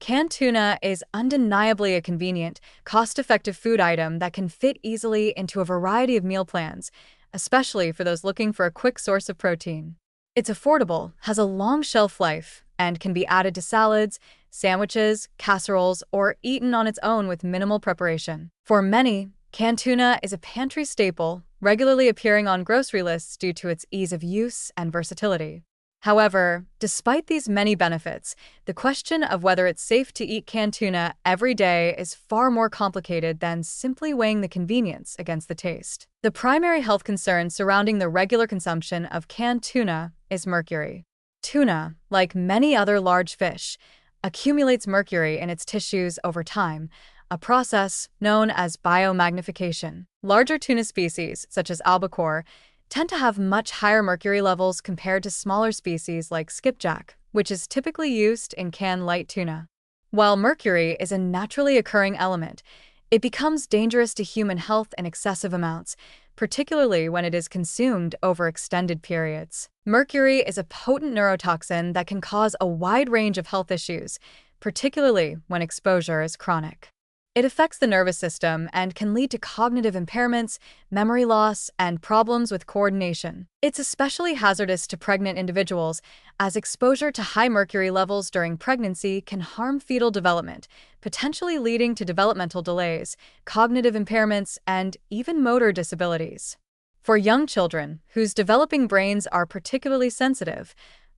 Canned tuna is undeniably a convenient, cost-effective food item that can fit easily into a variety of meal plans, especially for those looking for a quick source of protein. It's affordable, has a long shelf life, and can be added to salads, sandwiches, casseroles, or eaten on its own with minimal preparation. For many, canned tuna is a pantry staple, regularly appearing on grocery lists due to its ease of use and versatility. However, despite these many benefits, the question of whether it's safe to eat canned tuna every day is far more complicated than simply weighing the convenience against the taste. The primary health concern surrounding the regular consumption of canned tuna is mercury. Tuna, like many other large fish, accumulates mercury in its tissues over time, a process known as biomagnification. Larger tuna species, such as albacore, tend to have much higher mercury levels compared to smaller species like skipjack, which is typically used in canned light tuna. While mercury is a naturally occurring element, it becomes dangerous to human health in excessive amounts, particularly when it is consumed over extended periods. Mercury is a potent neurotoxin that can cause a wide range of health issues, particularly when exposure is chronic. It affects the nervous system and can lead to cognitive impairments, memory loss, and problems with coordination. It's especially hazardous to pregnant individuals, as exposure to high mercury levels during pregnancy can harm fetal development, potentially leading to developmental delays, cognitive impairments, and even motor disabilities. For young children, whose developing brains are particularly sensitive,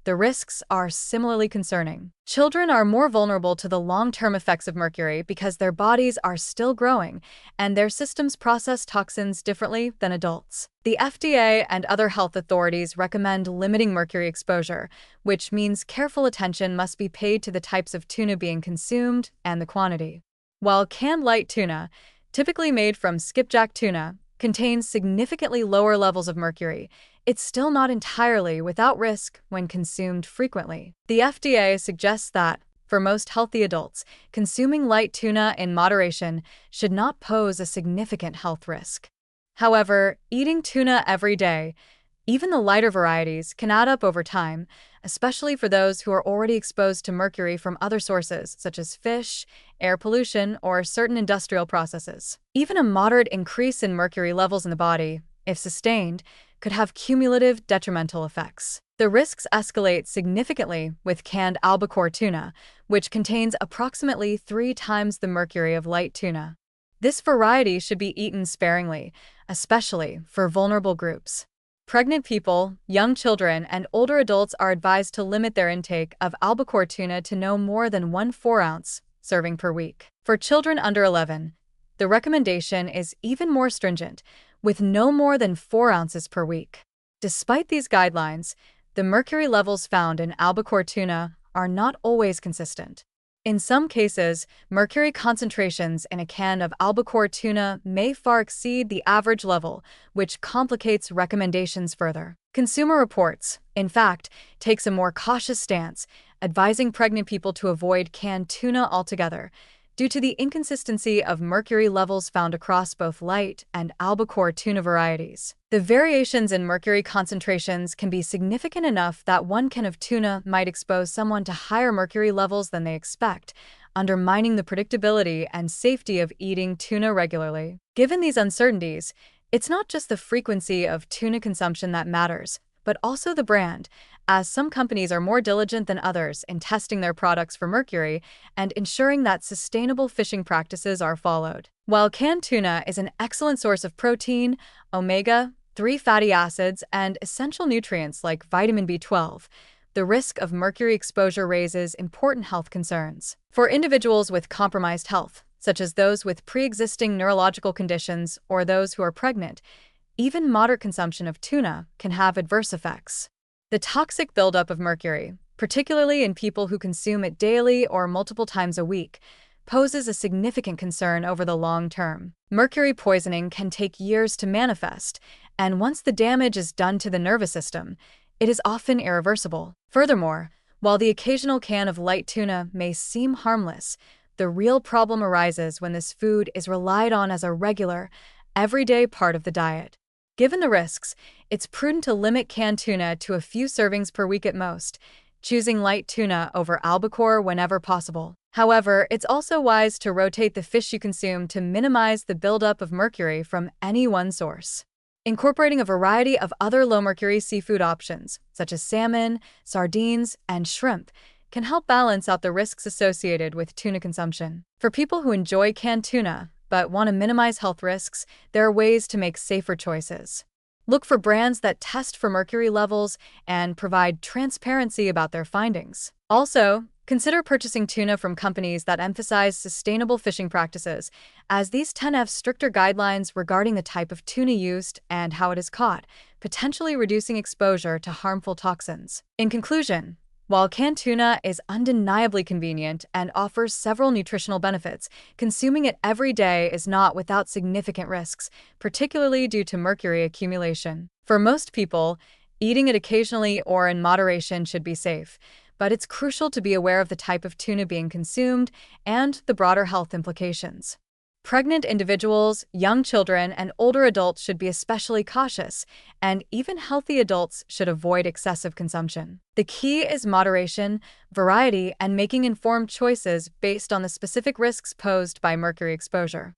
the risks are similarly concerning. Children are more vulnerable to the long-term effects of mercury because their bodies are still growing and their systems process toxins differently than adults. The FDA and other health authorities recommend limiting mercury exposure, which means careful attention must be paid to the types of tuna being consumed and the quantity. While canned light tuna, typically made from skipjack tuna, contains significantly lower levels of mercury, it's still not entirely without risk when consumed frequently. The FDA suggests that, for most healthy adults, consuming light tuna in moderation should not pose a significant health risk. However, eating tuna every day, even the lighter varieties, can add up over time, especially for those who are already exposed to mercury from other sources such as fish, air pollution, or certain industrial processes. Even a moderate increase in mercury levels in the body, if sustained, could have cumulative detrimental effects. The risks escalate significantly with canned albacore tuna, which contains approximately 3 times the mercury of light tuna. This variety should be eaten sparingly, especially for vulnerable groups. Pregnant people, young children, and older adults are advised to limit their intake of albacore tuna to no more than 1 4-ounce serving per week. For children under 11, the recommendation is even more stringent, with no more than 4 ounces per week. Despite these guidelines, the mercury levels found in albacore tuna are not always consistent. In some cases, mercury concentrations in a can of albacore tuna may far exceed the average level, which complicates recommendations further. Consumer Reports, in fact, takes a more cautious stance, advising pregnant people to avoid canned tuna altogether, due to the inconsistency of mercury levels found across both light and albacore tuna varieties. The variations in mercury concentrations can be significant enough that 1 can of tuna might expose someone to higher mercury levels than they expect, undermining the predictability and safety of eating tuna regularly. Given these uncertainties, it's not just the frequency of tuna consumption that matters, but also the brand, as some companies are more diligent than others in testing their products for mercury and ensuring that sustainable fishing practices are followed. While canned tuna is an excellent source of protein, omega-3 fatty acids, and essential nutrients like vitamin B12, the risk of mercury exposure raises important health concerns. For individuals with compromised health, such as those with pre-existing neurological conditions or those who are pregnant, even moderate consumption of tuna can have adverse effects. The toxic buildup of mercury, particularly in people who consume it daily or multiple times a week, poses a significant concern over the long term. Mercury poisoning can take years to manifest, and once the damage is done to the nervous system, it is often irreversible. Furthermore, while the occasional can of light tuna may seem harmless, the real problem arises when this food is relied on as a regular, everyday part of the diet. Given the risks, it's prudent to limit canned tuna to a few servings per week at most, choosing light tuna over albacore whenever possible. However, it's also wise to rotate the fish you consume to minimize the buildup of mercury from any one source. Incorporating a variety of other low-mercury seafood options, such as salmon, sardines, and shrimp, can help balance out the risks associated with tuna consumption. For people who enjoy canned tuna but want to minimize health risks, there are ways to make safer choices. Look for brands that test for mercury levels and provide transparency about their findings. Also, consider purchasing tuna from companies that emphasize sustainable fishing practices, as these tend to have stricter guidelines regarding the type of tuna used and how it is caught, potentially reducing exposure to harmful toxins. In conclusion, while canned tuna is undeniably convenient and offers several nutritional benefits, consuming it every day is not without significant risks, particularly due to mercury accumulation. For most people, eating it occasionally or in moderation should be safe, but it's crucial to be aware of the type of tuna being consumed and the broader health implications. Pregnant individuals, young children, and older adults should be especially cautious, and even healthy adults should avoid excessive consumption. The key is moderation, variety, and making informed choices based on the specific risks posed by mercury exposure.